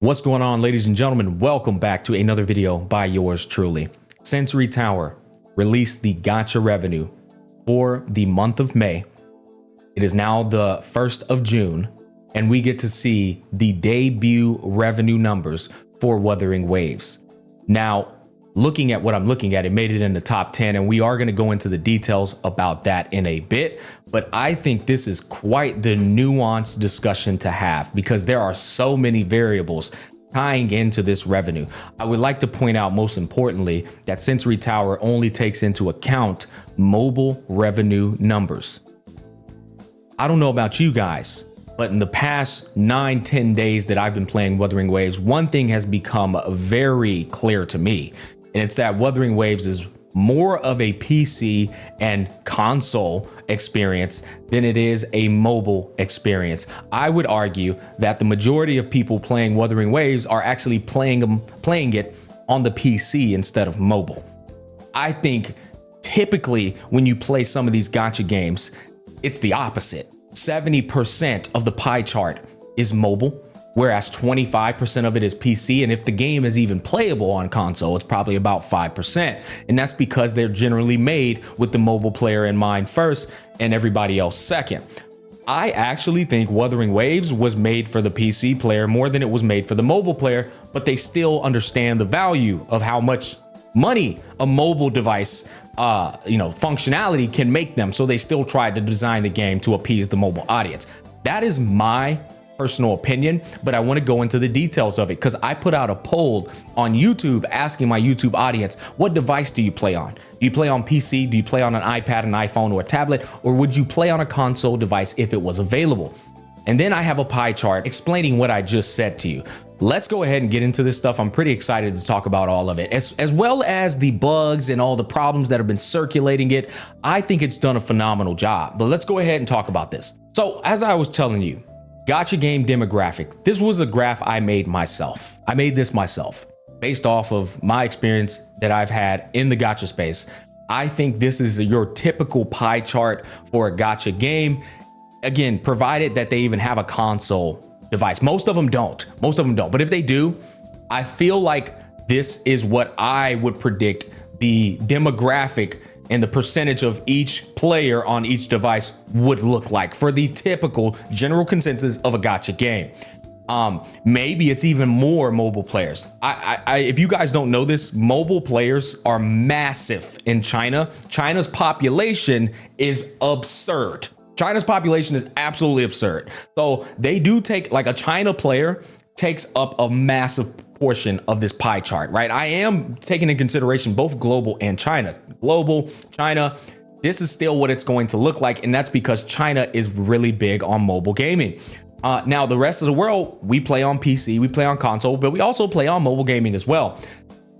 What's going on, ladies and gentlemen? Welcome back to another video by yours truly. Sensor Tower released the gacha revenue for the month of May. It is now the 1st of June, and we get to see the debut revenue numbers for Wuthering Waves. Now, looking at what I'm looking at, it made it in the top 10, and we are going to go into the details about that in a bit. But I think this is quite the nuanced discussion to have because there are so many variables tying into this revenue. I would like to point out, most importantly, that Sensor Tower only takes into account mobile revenue numbers. I don't know about you guys, but in the past 9-10 days that I've been playing Wuthering Waves, one thing has become very clear to me, and it's that Wuthering Waves is more of a PC and console experience than it is a mobile experience. I would argue that the majority of people playing Wuthering Waves are actually playing it on the PC instead of mobile. I think typically when you play some of these gacha games, it's the opposite. 70% of the pie chart is mobile, whereas 25% of it is PC. And if the game is even playable on console, it's probably about 5%. And that's because they're generally made with the mobile player in mind first and everybody else second. I actually think Wuthering Waves was made for the PC player more than it was made for the mobile player, but they still understand the value of how much money a mobile device functionality can make them. So they still tried to design the game to appease the mobile audience. That is my personal opinion, but I want to go into the details of it because I put out a poll on YouTube asking my YouTube audience, what device do you play on? Do you play on PC? Do you play on an iPad, an iPhone, or a tablet? Or would you play on a console device if it was available? And then I have a pie chart explaining what I just said to you. Let's go ahead and get into this stuff. I'm pretty excited to talk about all of it, as well as the bugs and all the problems that have been circulating it. I think it's done a phenomenal job, but let's go ahead and talk about this. So as I was telling you, gacha game demographic. This was a graph I made myself. I made this myself based off of my experience that I've had in the gacha space. I think this is your typical pie chart for a gacha game. Again, provided that they even have a console device. Most of them don't. But if they do, I feel like this is what I would predict the demographic and the percentage of each player on each device would look like for the typical general consensus of a gacha game. Maybe it's even more mobile players. If you guys don't know this, mobile players are massive in China. China's population is absurd. China's population is absolutely absurd. So they do take, like, a China player takes up a massive portion of this pie chart, right? I am taking into consideration both global and China. Global, China, this is still what it's going to look like. And that's because China is really big on mobile gaming. Now, the rest of the world, we play on PC, we play on console, but we also play on mobile gaming as well.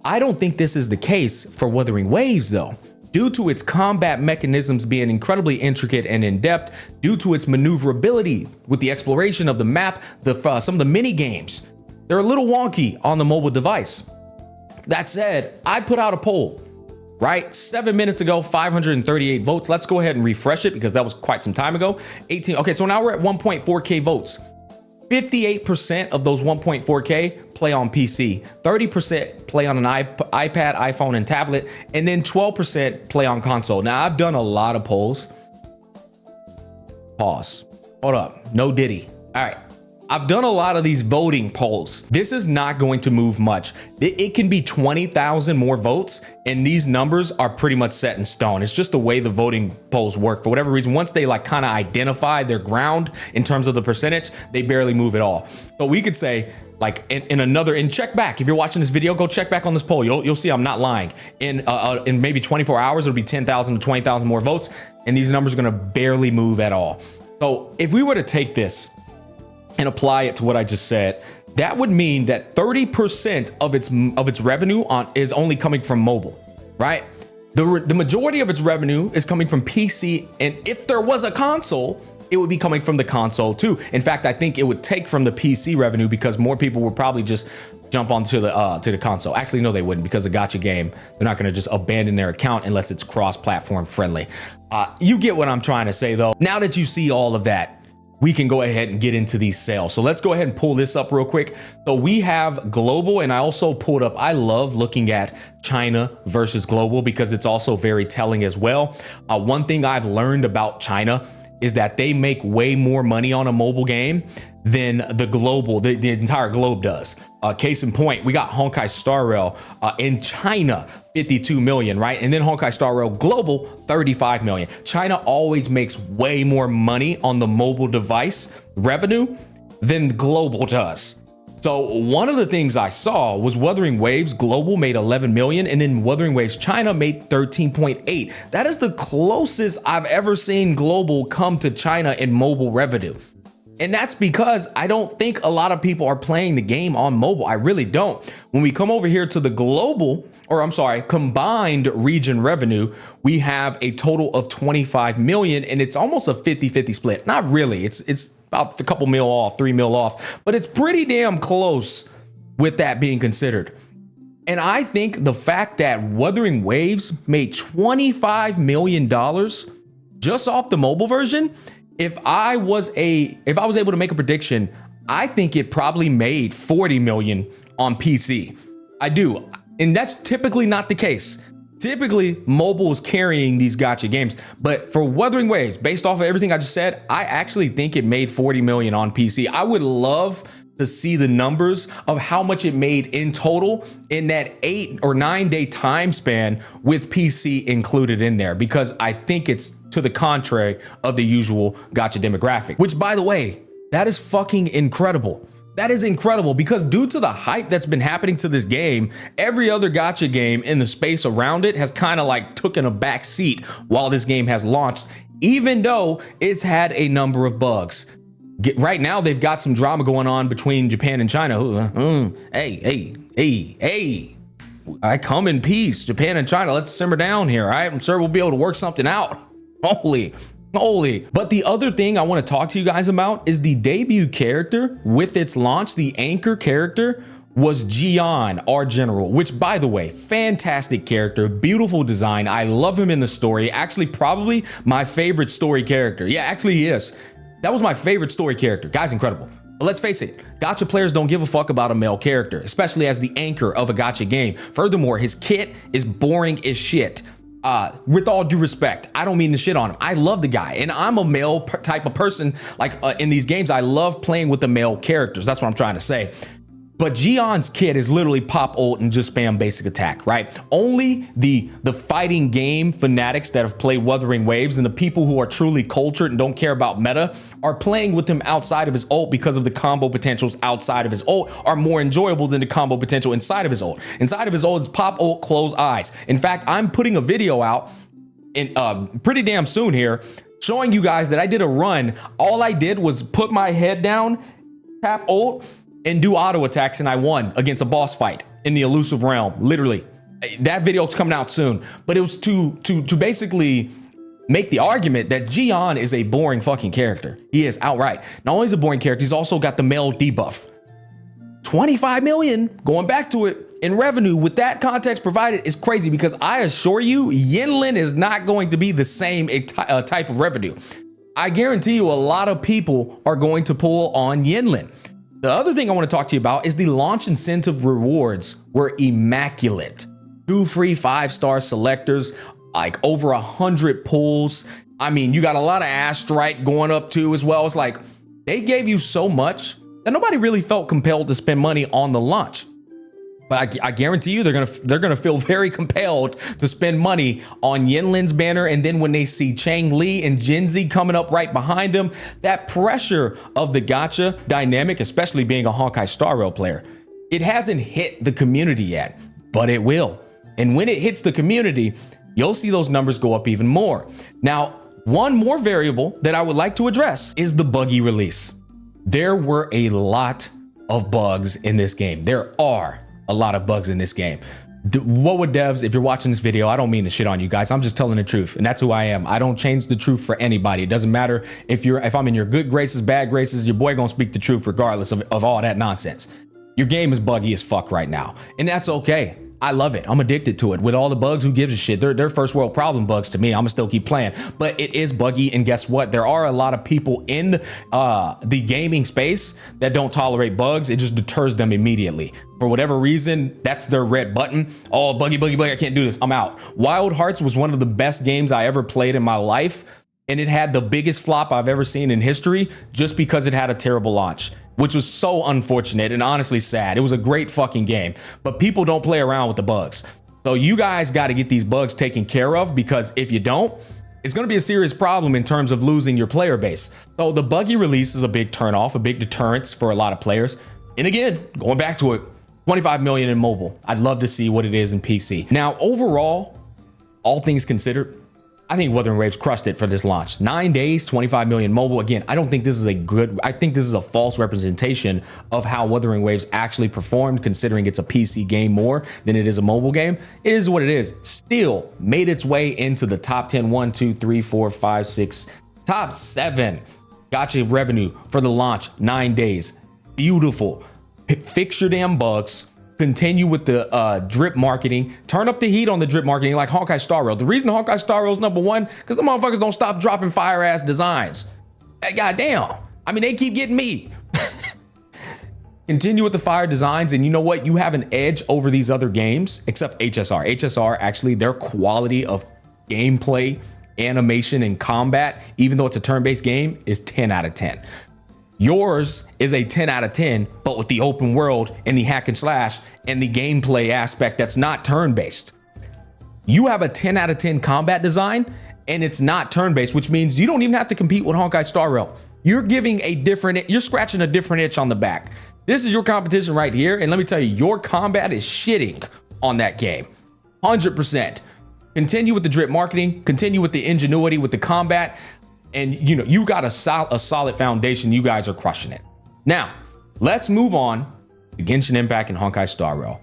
I don't think this is the case for Wuthering Waves, though. Due to its combat mechanisms being incredibly intricate and in-depth, due to its maneuverability with the exploration of the map, some of the mini games, they're a little wonky on the mobile device. That said, I put out a poll, right? 7 minutes ago, 538 votes. Let's go ahead and refresh it because that was quite some time ago. Okay, so now we're at 1.4K votes. 58% of those 1.4K play on PC, 30% play on an iPad, iPhone, and tablet, and then 12% play on console. Now, I've done a lot of polls. Pause. Hold up. No diddy. All right. I've done a lot of these voting polls. This is not going to move much. It can be 20,000 more votes, and these numbers are pretty much set in stone. It's just the way the voting polls work. For whatever reason, once they kind of identify their ground in terms of the percentage, they barely move at all. But we could say, and check back. If you're watching this video, go check back on this poll. You'll see I'm not lying. In maybe 24 hours, it'll be 10,000 to 20,000 more votes, and these numbers are gonna barely move at all. So if we were to take this and apply it to what I just said, that would mean that 30% of its revenue is only coming from mobile, right? The majority of its revenue is coming from PC, and if there was a console, it would be coming from the console too. In fact, I think it would take from the PC revenue because more people would probably just jump onto the console. Actually, no, they wouldn't, because a gacha game, they're not gonna just abandon their account unless it's cross-platform friendly. You get what I'm trying to say though. Now that you see all of that, we can go ahead and get into these sales. So let's go ahead and pull this up real quick. So we have global, and I also pulled up, I love looking at China versus global because it's also very telling as well. One thing I've learned about China is that they make way more money on a mobile game than the entire globe does. Case in point, we got Honkai Star Rail in China, 52 million, right? And then Honkai Star Rail global, 35 million. China always makes way more money on the mobile device revenue than global does. So one of the things I saw was Wuthering Waves global made 11 million, and then Wuthering Waves China made 13.8. That is the closest I've ever seen global come to China in mobile revenue. And that's because I don't think a lot of people are playing the game on mobile. I really don't. When we come over here to the combined region revenue, we have a total of 25 million, and it's almost a 50-50 split. Not really, it's about a couple mil off, 3 mil off, but it's pretty damn close with that being considered. And I think the fact that Wuthering Waves made $25 million just off the mobile version, if I was able to make a prediction, I think it probably made 40 million on PC. I do. And that's typically not the case. Typically, mobile is carrying these gacha games. But for Wuthering Waves, based off of everything I just said, I actually think it made 40 million on PC. I would love to see the numbers of how much it made in total in that 8 or 9 day time span with PC included in there, because I think it's to the contrary of the usual gacha demographic, which, by the way, that is fucking incredible. That is incredible because due to the hype that's been happening to this game, every other gacha game in the space around it has kind of like taken a back seat while this game has launched, even though it's had a number of bugs. Right now, they've got some drama going on between Japan and China. Hey, I come in peace. Japan and China, let's simmer down here, all right? I'm sure we'll be able to work something out. Holy. But the other thing I want to talk to you guys about is the debut character with its launch. The anchor character was Jian, our general, which, by the way, fantastic character, beautiful design. I love him in the story. Actually, probably my favorite story character. Yeah, actually he is. That was my favorite story character. Guy's incredible. But let's face it, gacha players don't give a fuck about a male character, especially as the anchor of a gacha game. Furthermore, his kit is boring as shit. With all due respect, I don't mean to shit on him. I love the guy, and I'm a male type of person. Like in these games, I love playing with the male characters. That's what I'm trying to say. But Jian's kit is literally pop ult and just spam basic attack, right? Only the fighting game fanatics that have played Wuthering Waves and the people who are truly cultured and don't care about meta are playing with him outside of his ult, because of the combo potentials outside of his ult are more enjoyable than the combo potential inside of his ult. Inside of his ult is pop ult, close eyes. In fact, I'm putting a video out in pretty damn soon here showing you guys that I did a run. All I did was put my head down, tap ult, and do auto attacks, and I won against a boss fight in the elusive realm. Literally, that video's coming out soon. But it was to basically make the argument that Jian is a boring fucking character. He is outright. Not only is he a boring character, he's also got the male debuff. 25 million, going back to it, in revenue with that context provided is crazy, because I assure you, Yinlin is not going to be the same type of revenue. I guarantee you a lot of people are going to pull on Yinlin. The other thing I want to talk to you about is the launch incentive rewards were immaculate. 2 free 5-star selectors, like over 100 pulls. I mean, you got a lot of Astrite going up too as well. It's like they gave you so much that nobody really felt compelled to spend money on the launch. But I guarantee you they're gonna feel very compelled to spend money on Yinlin's banner. And then when they see Chang Li and Jinzi coming up right behind him, that pressure of the gacha dynamic, especially being a Honkai Star Rail player, it hasn't hit the community yet, but it will. And when it hits the community, you'll see those numbers go up even more. Now, one more variable that I would like to address is the buggy release. There were a lot of bugs in this game. There are a lot of bugs in this game. What would devs, if you're watching this video, I don't mean to shit on you guys. I'm just telling the truth, and that's who I am. I don't change the truth for anybody. It doesn't matter if I'm in your good graces, bad graces, your boy gonna speak the truth regardless of all that nonsense. Your game is buggy as fuck right now, and that's okay. I love it. I'm addicted to it. With all the bugs, who gives a shit? They're first world problem bugs to me. I'm gonna still keep playing, but it is buggy. And guess what? There are a lot of people in the gaming space that don't tolerate bugs. It just deters them immediately. For whatever reason, that's their red button. Oh, buggy, buggy, buggy. I can't do this. I'm out. Wild Hearts was one of the best games I ever played in my life. And it had the biggest flop I've ever seen in history just because it had a terrible launch, which was so unfortunate and honestly sad. It was a great fucking game, but people don't play around with the bugs. So you guys got to get these bugs taken care of, because if you don't, it's going to be a serious problem in terms of losing your player base. So the buggy release is a big turnoff, a big deterrence for a lot of players. And again, going back to it, 25 million in mobile. I'd love to see what it is in PC. Now, overall, all things considered, I think Wuthering Waves crushed it for this launch. 9 days, 25 million mobile. Again, I don't think this is I think this is a false representation of how Wuthering Waves actually performed, considering it's a PC game more than it is a mobile game. It is what it is. Still made its way into the top 10, 1, 2, 3, 4, 5, 6, top 7 gacha revenue for the launch. 9 days. Beautiful. Fix your damn bugs. Continue with the drip marketing. Turn up the heat on the drip marketing like Honkai Star Rail. The reason Honkai Star Rail is #1, because the motherfuckers don't stop dropping fire ass designs. Hey, goddamn. I mean, they keep getting me. Continue with the fire designs, and you know what? You have an edge over these other games, except HSR. HSR, actually, their quality of gameplay, animation, and combat, even though it's a turn-based game, is 10 out of 10. Yours is a 10 out of 10, but with the open world and the hack and slash and the gameplay aspect that's not turn-based. You have a 10 out of 10 combat design, and it's not turn-based, which means you don't even have to compete with Honkai Star Rail. You're scratching a different itch on the back. This is your competition right here, and let me tell you, your combat is shitting on that game. 100%. Continue with the drip marketing, continue with the ingenuity with the combat, and you got a solid foundation. You guys are crushing it. Now, let's move on to Genshin Impact and Honkai Star Rail.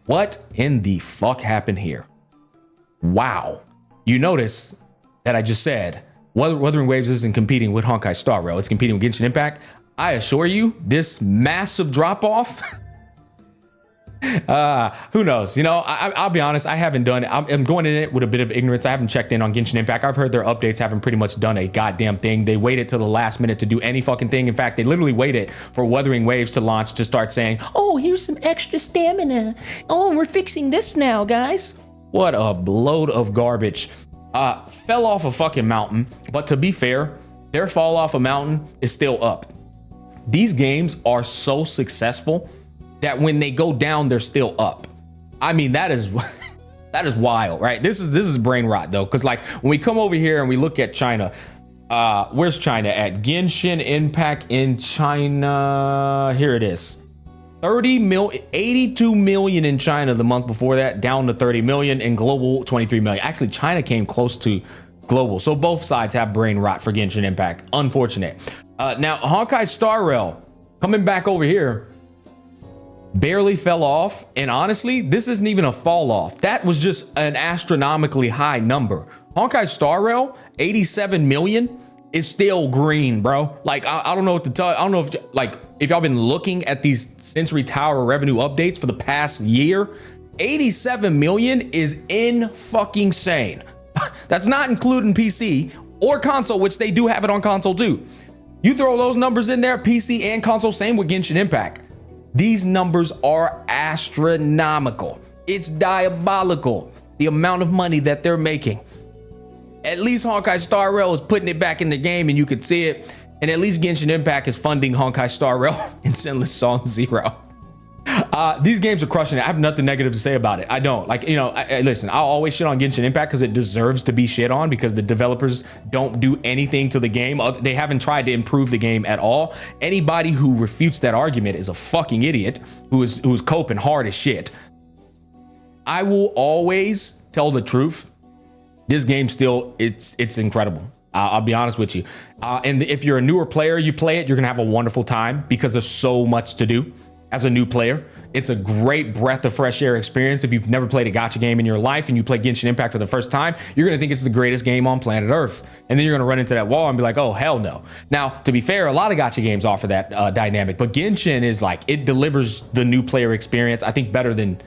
What in the fuck happened here? Wow. You notice that I just said Wuthering Waves isn't competing with Honkai Star Rail. It's competing with Genshin Impact. I assure you, this massive drop off, who knows? I'll be honest, I haven't done it. I'm going in it with a bit of ignorance. I haven't checked in on Genshin Impact. I've heard their updates haven't pretty much done a goddamn thing. They waited till the last minute to do any fucking thing. In fact, they literally waited for Wuthering Waves to launch to start saying, oh, here's some extra stamina. Oh, we're fixing this now, guys. What a load of garbage. Fell off a fucking mountain, but to be fair, their fall off a mountain is still up. These games are so successful that when they go down, they're still up. I mean, that is wild, right? This is brain rot though, because like when we come over here and we look at China, where's China at? Genshin Impact in China, here it is. 82 million in China the month before that, down to 30 million, and global 23 million. Actually, China came close to global, so both sides have brain rot for Genshin Impact. Unfortunate. Now Honkai Star Rail coming back over here. Barely fell off, and honestly, this isn't even a fall off. That was just an astronomically high number. Honkai Star Rail, 87 million, is still green, bro. Like, I don't know what to tell you. I don't know if y'all been looking at these Century Tower revenue updates for the past year. 87 million is in fucking sane. That's not including PC or console, which they do have it on console too. You throw those numbers in there, PC and console, same with Genshin Impact. These numbers are astronomical. It's diabolical, the amount of money that they're making. At least Honkai Star Rail is putting it back in the game and you can see it. And at least Genshin Impact is funding Honkai Star Rail and Endless Song Zero. These games are crushing it. I have nothing negative to say about it. I don't. Listen, I'll always shit on Genshin Impact because it deserves to be shit on, because the developers don't do anything to the game. They haven't tried to improve the game at all. Anybody who refutes that argument is a fucking idiot who's coping hard as shit. I will always tell the truth. This game still, it's incredible. I'll be honest with you. And if you're a newer player, you play it, you're gonna have a wonderful time because there's so much to do. As a new player, it's a great breath of fresh air experience. If you've never played a gacha game in your life and you play Genshin Impact for the first time, you're gonna think it's the greatest game on planet Earth. And then you're gonna run into that wall and be like, oh, hell no. Now, to be fair, a lot of gacha games offer that dynamic, but Genshin is like, it delivers the new player experience, I think, better than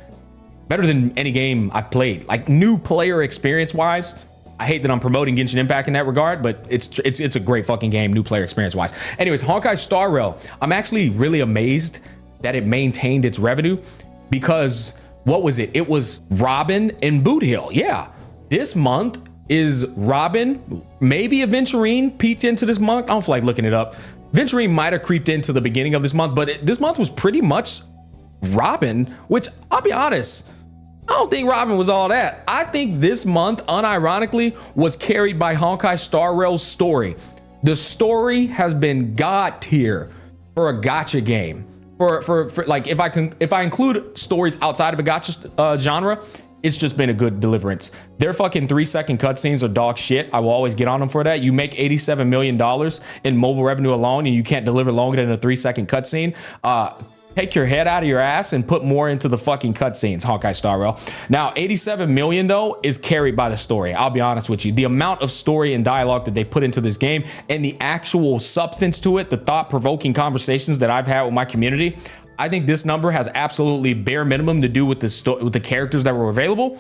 better than any game I've played. Like new player experience wise, I hate that I'm promoting Genshin Impact in that regard, but it's a great fucking game, new player experience wise. Anyways, Honkai Star Rail, I'm actually really amazed that it maintained its revenue because what was it? It was Robin and Boot Hill. Yeah, this month is Robin, maybe Aventurine peeked into this month. I don't feel like looking it up. Aventurine might have creeped into the beginning of this month, but this month was pretty much Robin, which I'll be honest, I don't think Robin was all that. I think this month, unironically, was carried by Honkai Star Rail's story. The story has been god tier for a gacha game. For like, if I include stories outside of a gacha genre, it's just been a good deliverance. Their fucking 3-second cutscenes are dog shit. I will always get on them for that. You make $87 million in mobile revenue alone, and you can't deliver longer than a 3-second cutscene. Take your head out of your ass and put more into the fucking cutscenes, Honkai Star Rail. Now, 87 million though is carried by the story. I'll be honest with you. The amount of story and dialogue that they put into this game and the actual substance to it, the thought-provoking conversations that I've had with my community, I think this number has absolutely bare minimum to do with the characters that were available.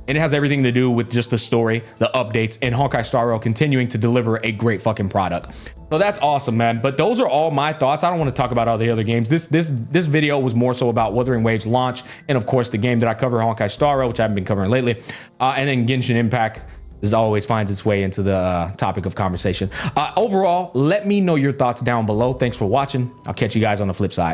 And it has everything to do with just the story, the updates, and Honkai Star Rail continuing to deliver a great fucking product. So that's awesome, man. But those are all my thoughts. I don't want to talk about all the other games. This video was more so about Wuthering Waves launch, and of course the game that I cover, Honkai Star Rail, which I haven't been covering lately, and then Genshin Impact as always finds its way into the topic of conversation. Overall, let me know your thoughts down below. Thanks for watching. I'll catch you guys on the flip side.